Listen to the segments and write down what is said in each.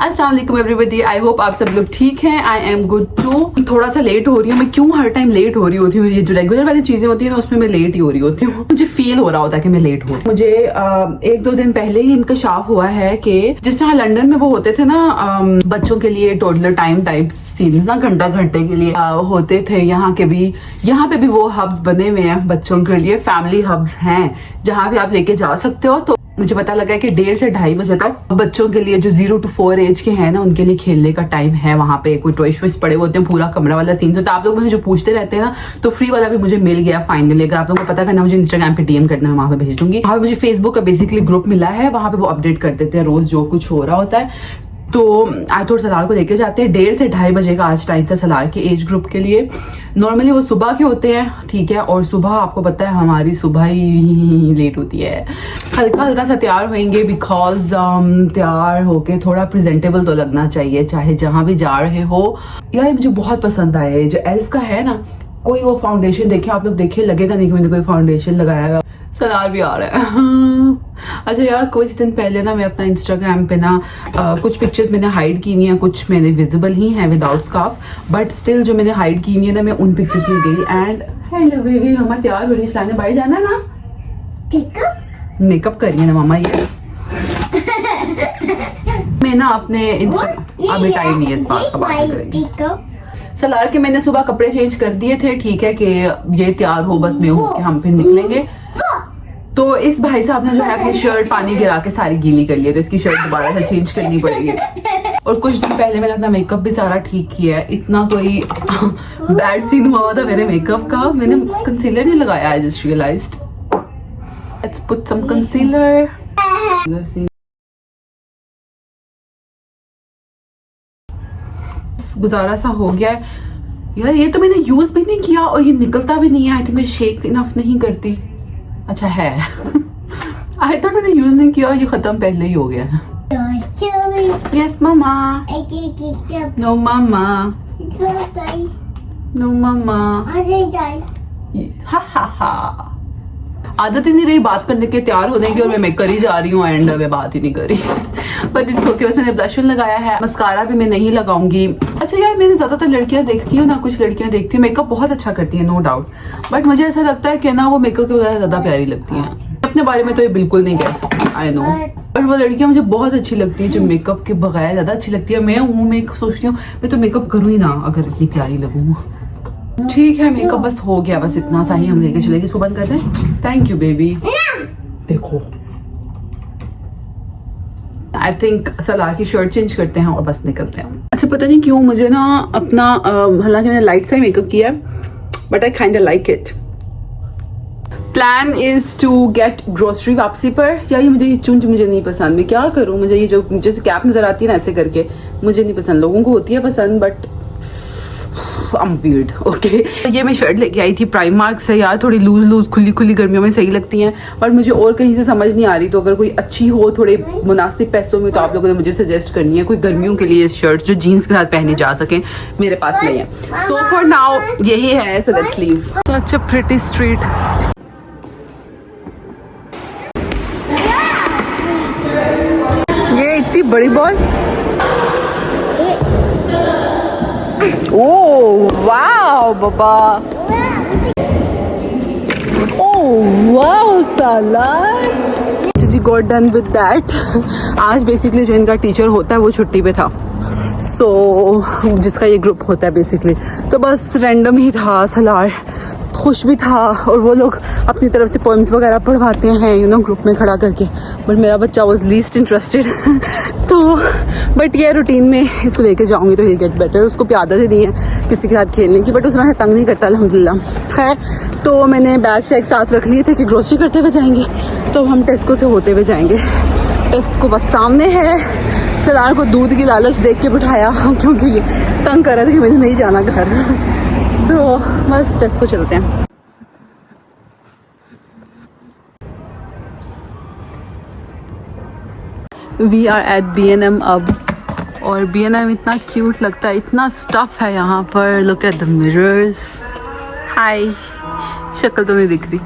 अस्सलाम वालेकुम एवरीबॉडी, आई होप आप सब लोग ठीक हैं। I am good too. थोड़ा सा लेट हो रही हूँ मैं। क्यों हर टाइम लेट हो रही होती हूँ? ये जो रेगुलर वाली चीजें होती है ना, उसमें मैं लेट ही हो रही होती हूँ। मुझे फील हो रहा होता है कि मैं लेट हो रही हूँ। मुझे 1-2 दिन पहले ही इंकशाफ हुआ है कि जिस तरह लंदन में वो होते थे ना बच्चों के लिए टोडलर टाइम टाइप सीन्स ना, घंटे के लिए होते थे। यहाँ पे भी वो हब्स बने हुए हैं बच्चों के लिए। फैमिली हब्स हैं जहाँ भी आप लेके जा सकते हो। तो मुझे पता लगा कि 1:30 से 2:30 बजे तक बच्चों के लिए जो 0 to 4 एज के हैं ना, उनके लिए खेलने का टाइम है। वहां पे कोई टॉयज वॉयज पड़े होते हैं, पूरा कमरा वाला सीन होता है। आप लोग मुझे जो पूछते रहते हैं ना, तो फ्री वाला भी मुझे मिल गया फाइनली। अगर आप लोगों को पता करना, मुझे इंस्टाग्राम पे DM करना, मैं वहां पे भेज दूंगी। वहां पे मुझे फेसबुक का बेसिकली ग्रुप मिला है, वहां पे वो अपडेट कर देते हैं रोज जो कुछ हो रहा होता है। तो आज थोड़ा सलार को लेके जाते हैं। 1:30 से 2:30 बजे का आज टाइम था सलार के एज ग्रुप के लिए। नॉर्मली वो सुबह के होते हैं, ठीक है। और सुबह आपको पता है हमारी सुबह ही लेट होती है। हल्का हल्का सा तैयार होंगे बिकॉज तैयार होके थोड़ा प्रेजेंटेबल तो लगना चाहिए, चाहे जहां भी जा रहे हो। यार मुझे बहुत पसंद आया है जो एल्फ का है ना। कोई वो फाउंडेशन देखे आप लोग, देखे लगेगा नहीं कि मैंने कोई फाउंडेशन लगाया है। सलार भी आ रहा है। अच्छा यार, कुछ दिन पहले ना मैं अपना इंस्टाग्राम पे ना कुछ पिक्चर्स मैंने हाइड की हुई हैं, कुछ मैंने विजिबल ही हैं विदाउट स्कार्फ। बट स्टिल जो मैंने हाइड की हुई है ना, मैं उन पिक्चर्स में गई एंड हेलो बेबी, हम तैयार हो रही चलाने बाहर जाना ना। मेकअप करिए ना मामा। यस मैं ना अपने इंस्टाग्राम, अभी टाइम नहीं है इस बात का बात करेंगे। सलार के मैंने सुबह कपड़े चेंज कर दिए थे, ठीक है कि ये तैयार हो बस मैं हूँ कि हम फिर निकलेंगे। तो इस भाई साहब ने जो है अपनी शर्ट पानी गिरा के सारी गीली कर ली है, तो इसकी शर्ट दोबारा से चेंज करनी पड़ेगी। और कुछ दिन पहले मैंने अपना मेकअप भी सारा ठीक किया है। इतना कोई बैड सीन हुआ था मेरे मेकअप का। मैंने कंसीलर नहीं लगाया, I just realised. Let's put some concealer. गुजारा सा हो गया है यार। ये तो मैंने यूज भी नहीं किया और ये निकलता भी नहीं है। आई थिंक मैं शेक इनफ नहीं करती। अच्छा है आई थॉट मैंने यूज नहीं किया और ये खत्म पहले ही हो गया है। यस मामा। नो मामा, नो मामा। हा हा हा। आदत ही नहीं रही बात करने के, तैयार होने की, और मैं कर ही जा रही हूँ एंड मैं बात ही नहीं करी। But it's okay. बस मैंने ब्लश लगाया है, मस्कारा भी मैं नहीं लगाऊंगी। अच्छा यार, मैंने ज्यादातर लड़कियां देखती हूँ ना, कुछ लड़कियां देखती हूँ मेकअप बहुत अच्छा करती है, नो डाउट। बट मुझे ऐसा लगता है कि ना वो मेकअप के बगैर ज्यादा प्यारी लगती है। अपने बारे में तो ये बिल्कुल नहीं कह सकती, आई नो। और वो लड़कियां मुझे बहुत अच्छी लगती है जो मेकअप के बगैर ज्यादा अच्छी लगती है। मैं सोचती हूँ मैं तो मेकअप करूँ ही ना अगर इतनी प्यारी लगूँ। ठीक है, मेकअप बस हो गया, बस इतना सा ही हम लेके चलेंगे। इसको बंद कर दें। Thank you baby. देखो आई थिंक सलार की शर्ट चेंज करते हैं और बस निकलते हैं। अच्छा पता नहीं क्यों मुझे ना अपना हालांकि मैंने लाइट सा ही मेकअप किया है, but I kind like it. Plan is to get grocery वापसी पर। या ये मुझे ये चुंच मुझे नहीं पसंद, मैं क्या करूँ? मुझे ये जो नीचे से कैप नजर आती है ना ऐसे करके, मुझे नहीं पसंद। लोगों को होती है पसंद, बट I'm weird, okay? ये मैं शर्ट लेके आई थी प्राइमार्क से यार, थोड़ी लूज खुली गर्मियों में सही लगती हैं। और मुझे और कहीं से समझ नहीं आ रही, तो अगर कोई अच्छी हो थोड़े मुनासिब पैसों में तो आप लोगों ने मुझे सजेस्ट करनी है कोई गर्मियों के लिए शर्ट जो जीन्स के साथ पहनी जा सके। मेरे पास नहीं है, सो फॉर नाउ यही है। So let's leave. Such a pretty street. ये इतनी बड़ी ball. Oh wow, Baba! Oh wow, Salah! जी got done with that. आज बेसिकली जो इनका टीचर होता है वो छुट्टी पे था, जिसका ये ग्रुप होता है बेसिकली। तो बस रैंडम ही था। सलार खुश भी था और वो लोग अपनी तरफ से पोएम्स वगैरह पढ़वाते हैं ग्रुप में खड़ा करके। बट मेरा बच्चा वाज लीस्ट इंटरेस्टेड। तो बट ये रूटीन में इसको लेके जाऊंगी तो ही गेट बेटर। उसको भी आदत ही नहीं है किसी के साथ खेलने की, बट उसने तंग नहीं करता अल्हम्दुलिल्लाह। खैर, तो मैंने बैग शेग साथ रख लिए थे कि ग्रोसरी करते हुए जाएंगे, तो हम टेस्को से होते हुए जाएंगे। टेस्को बस सामने है। सलार को दूध की लालच देख के बिठाया क्योंकि ये तंग कर रहा था कि मुझे नहीं जाना घर। तो बस टेस्को चलते हैं। वी आर एट B&M अब, और B&M इतना क्यूट लगता है, इतना स्टफ है यहाँ पर। Look at the mirrors. हाय, शक्ल तो नहीं दिख रही।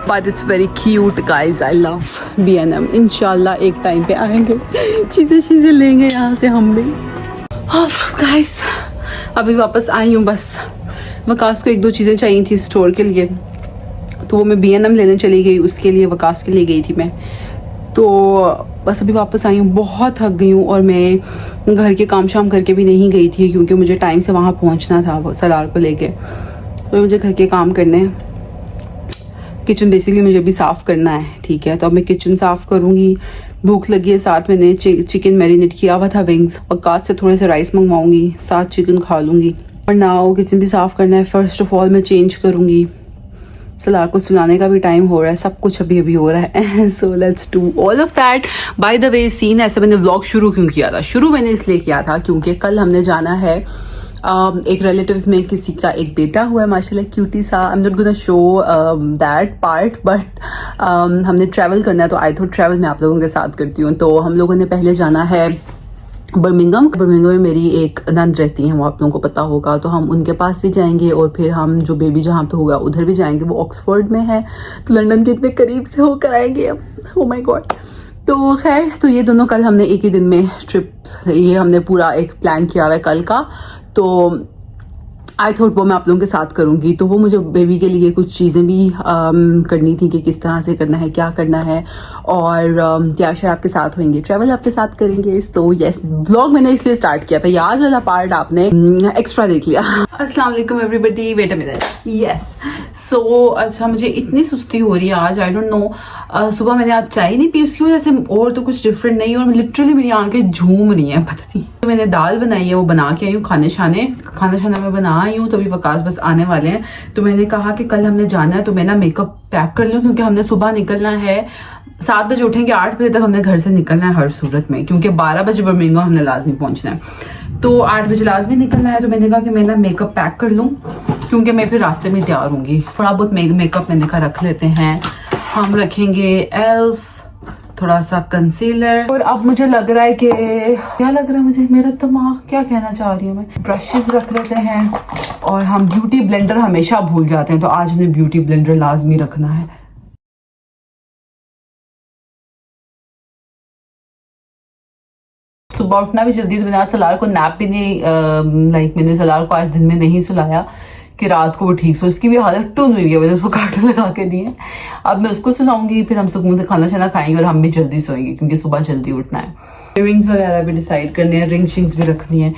But it's very cute guys. I love B&M. इंशाल्लाह एक टाइम पे आएंगे, चीज़ें लेंगे यहाँ से हम भी. गाइस अभी वापस आई हूँ. बस वकास को 1-2 चीज़ें चाहिए थी स्टोर के लिए, तो वो मैं B&M लेने चली गई. उसके लिए वकास के लिए गई थी मैं. तो बस अभी वापस आई हूँ. बहुत थक गई हूँ और मैं घर के काम शाम करके भी नहीं गई थी क्योंकि मुझे टाइम से वहाँ पहुँचना था सलार को लेके. तो मुझे घर के काम करने हैं. किचन बेसिकली मुझे भी साफ़ करना है. ठीक है, तो अब मैं किचन साफ़ करूँगी. भूख लगी है. साथ मैंने चिकन मैरिनेट किया हुआ था विंग्स. वकास से थोड़े से राइस मंगवाऊँगी, साथ चिकन खा लूँगी. और नाउ किचन भी साफ़ करना है. फर्स्ट ऑफ ऑल मैं चेंज करूँगी. सलार को सुलाने का भी टाइम हो रहा है. सब कुछ अभी अभी हो रहा है. So let's do all of that. By the way scene ऐसे मैंने व्लॉग शुरू क्यों किया था? शुरू मैंने इसलिए किया था क्योंकि कल हमने जाना है एक रिलेटिव्स में किसी का एक बेटा हुआ है माशाल्लाह, क्यूटी सा. I am not gonna show that part, but हमने ट्रैवल करना है तो आई थॉट ट्रैवल मैं आप लोगों के साथ करती हूँ. तो हम लोगों ने पहले जाना है बर्मिंघम में मेरी एक नंद रहती हैं, वो आप लोगों को पता होगा. तो हम उनके पास भी जाएंगे और फिर हम जो बेबी जहाँ पे हुआ उधर भी जाएंगे. वो ऑक्सफोर्ड में है तो लंदन के इतने करीब से होकर आएंगे. Oh my God. तो खैर, तो ये दोनों कल हमने एक ही दिन में ट्रिप्स, ये हमने पूरा एक प्लान किया हुआ है कल का. तो आई थॉट वो मैं आप लोगों के साथ करूँगी. तो वो मुझे बेबी के लिए कुछ चीज़ें भी करनी थी कि किस तरह से करना है, क्या करना है, और तैयार शायद आपके साथ होंगे, ट्रैवल आपके साथ करेंगे. सो यस, व्लॉग मैंने इसलिए स्टार्ट किया था. याद वाला पार्ट आपने एक्स्ट्रा देख लिया. अस्सलाम वालेकुम everybody. Wait a minute. Yes. So अच्छा, मुझे इतनी सुस्ती हो रही है आज. आई डोंट नो, सुबह मैंने आज चाय नहीं पी उसकी वजह से, और तो कुछ डिफरेंट नहीं. और लिटरली मेरी आंखें झूम रही हैं, पता नहीं. तो मैंने दाल बनाई है, वो बना के आई हूँ. खाना शाना में बना आई हूँ. तो अभी वकास बस आने वाले हैं. तो मैंने कहा कि कल हमने जाना है तो मैं ना मेकअप पैक कर लूँ क्योंकि हमने सुबह निकलना है. 7 बजे उठेंगे, 8 बजे तक हमने घर से निकलना है हर सूरत में, क्योंकि 12 बजे बर्मिंघम हमने लाजमी पहुंचना है. तो 8 बजे लाजमी निकलना है. तो मैंने कहा कि मैं ना मेकअप पैक कर लूँ क्योंकि मैं फिर रास्ते में तैयार होंगी. थोड़ा बहुत मेकअप मैंने कहा रख लेते हैं. हम रखेंगे एल्फ, थोड़ा सा कंसीलर. और अब मुझे लग रहा है कि क्या लग रहा है मुझे, मेरा दिमाग क्या कहना चाह रही हूँ मैं, ब्रशेस रख लेते हैं. और हम ब्यूटी ब्लेंडर हमेशा भूल जाते हैं, तो आज हमें ब्यूटी ब्लेंडर लाजमी रखना है. सुबह उठना भी जल्दी, तो मैंने आज सलार को नैप भी नहीं, मैंने सलार को आज दिन में नहीं सुलाया कि रात को वो ठीक सो. उसकी भी हालत टून हुई है, मैंने उसको कार्टून लगा के दिए. अब मैं उसको सुलाऊंगी, फिर हम सुकून से खाना शाना खाएंगे और हम भी जल्दी सोएंगे क्योंकि सुबह जल्दी उठना है. इयररिंग्स वगैरह भी डिसाइड करने हैं, रिंग शिंग्स भी रखनी है.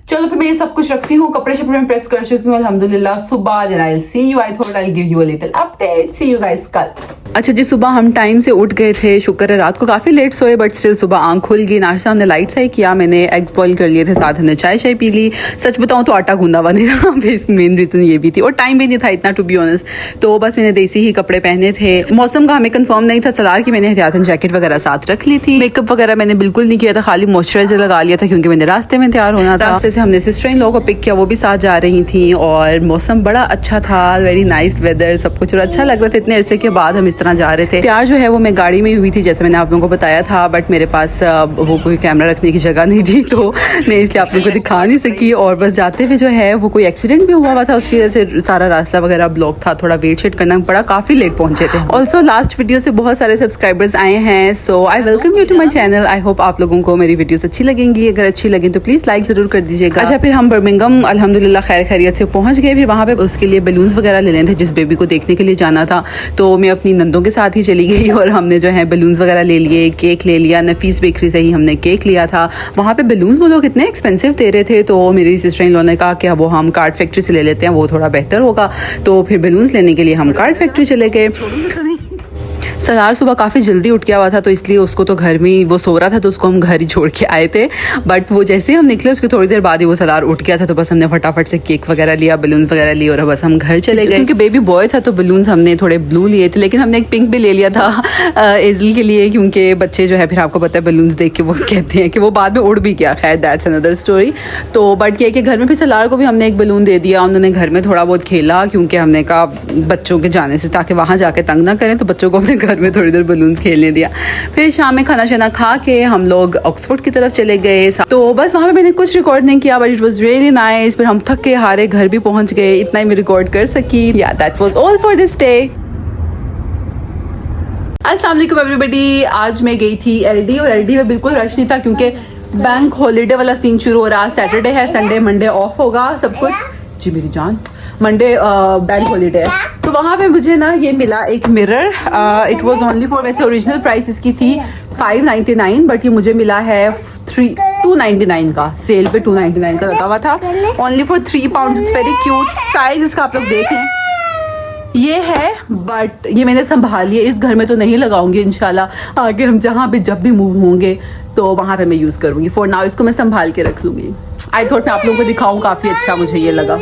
चलो फिर मैं ये सब कुछ रखती हूँ. कपड़े शपड़े में प्रेस कर चुकी हूँ अल्हम्दुलिल्लाह. सुबह then I will see you. I thought I will give you a little update. See you guys कल. अच्छा जी, सुबह हम टाइम से उठ गए थे. शुक्र है रात को काफ़ी लेट सोए, बट स्टिल सुबह आंख खुल गई. नाश्ता हमने लाइट सा ही किया. मैंने एग्स बॉईल कर लिए थे, साथ हमने चाय पी ली. सच बताऊँ तो आटा गूंदा हुआ नहीं था. मेन रीज़न ये भी थी, और टाइम भी नहीं था इतना टू बी ऑनेस्ट. तो बस मैंने देसी ही कपड़े पहने थे. मौसम का हमें कंफर्म नहीं था. सलार की मैंने एहतियातन जैकेट वगैरह साथ रख ली थी. मेकअप वगैरह मैंने बिल्कुल नहीं किया था, खाली मॉइस्चराइजर लगा लिया था क्योंकि मैंने रास्ते में तैयार होना था. रास्ते से हमने सिस्टर इन लॉ को पिक किया, वो भी साथ जा रही थी. और मौसम बड़ा अच्छा था, वेरी नाइस वेदर, सब कुछ और अच्छा लग रहा था. इतने अरसे के बाद हम इस तरह जा रहे थे. जो है वो मैं गाड़ी में हुई थी जैसे मैंने आप लोगों को बताया था, बट मेरे पास वो कोई कैमरा रखने की जगह नहीं थी, तो मैं इसलिए आप लोगों को दिखा नहीं सकी. और बस जाते हुए जो है वो कोई एक्सीडेंट भी हुआ था, उसकी वजह से सारा रास्ता वगैरह ब्लॉक था. थोड़ा वेट शेट करना पड़ा, काफ़ी लेट पहुंचे थे. ऑल्सो लास्ट वीडियो से बहुत सारे सब्सक्राइबर्स आए हैं, so I welcome you to my channel. I hope आप लोगों को मेरी वीडियोस अच्छी लगेंगी. अगर अच्छी लगे तो प्लीज़ लाइक ज़रूर कर दीजिएगा. अच्छा, फिर हम बर्मिंघम अल्हम्दुलिल्लाह खैर खैरियत से पहुँच गए. फिर वहाँ पे उसके लिए बलून्स वगैरह ले लेने थे, जिस बेबी को देखने के लिए जाना था. तो मैं अपनी नंदों के साथ ही चली गई और हमने जो है बलून्स वगैरह ले लिए, केक ले लिया. नफीस बेकरी से ही हमने केक लिया था. वहाँ पे बलून्स वो लोग इतने एक्सपेंसिव दे रहे थे, तो मेरी सिस्टर इन लॉ ने कहा कि वो हम कार्ड फैक्ट्री से ले लेते हैं, वो थोड़ा बेहतर होगा. तो फिर बलून्स लेने के लिए हम कार्ड फैक्ट्री चले गए. सलार सुबह काफ़ी जल्दी उठ गया हुआ था, तो इसलिए उसको तो घर में वो सो रहा था, तो उसको हम घर ही छोड़ के आए थे. बट वो जैसे ही हम निकले उसके थोड़ी देर बाद ही वो सलार उठ गया था. तो बस हमने फटाफट से केक वगैरह लिया, बलून वगैरह लिए और बस हम घर चले गए. क्योंकि बेबी बॉय था तो बलून्स हमने थोड़े ब्लू लिए थे, लेकिन हमने एक पिंक भी ले लिया था एजल के लिए, क्योंकि बच्चे जो है फिर आपको पता है बलून्स देख के वो कहते हैं कि वो बाद में उड़ भी गया. खैर दैट्स अनदर स्टोरी. तो बट ये कि घर में फिर सलार को भी हमने एक बलून दे दिया. उन्होंने घर में थोड़ा बहुत खेला, क्योंकि हमने कहा बच्चों के जाने से ताकि वहाँ जाके तंग ना करें, तो बच्चों को अपने घर में थोड़ी देर बलून खेलने दिया. फिर शाम में खाना शाना खा के हम लोग ऑक्सफोर्ड की तरफ चले गए. तो बस वहाँ पे मैंने कुछ रिकॉर्ड नहीं किया, but it was really nice. फिर हम थक के हारे घर भी पहुँच गए, इतना ही मैं रिकॉर्ड कर सकी. या that was all for this day. अस्सलाम वालेकुम एवरीबॉडी। आज मैं गई थी एलडी और एलडी में बिल्कुल रश नहीं था क्योंकि बैंक हॉलीडे वाला सीन शुरू हो रहा। सैटरडे है, संडे मंडे ऑफ होगा सब कुछ। जी मेरी जान, मंडे बैंक हॉलीडे है। तो वहाँ पे मुझे ना ये मिला एक mirror. It was only for, वैसे ओरिजिनल प्राइस इसकी थी 599 बट ये मुझे मिला है 299 का। सेल पे 299 का लगा हुआ था। Only for 3 pound. It's very cute. Size इसका आप लोग देख लें, ये है बट ये मैंने संभाल लिया। इस घर में तो नहीं लगाऊंगी, इंशाल्लाह आगे हम जहाँ भी जब भी मूव होंगे तो वहाँ पे मैं यूज़ करूँगी। फॉर नाउ इसको मैं संभाल के रख लूँगी। आई थॉट मैं आप लोगों को दिखाऊँ, काफ़ी अच्छा मुझे ये लगा।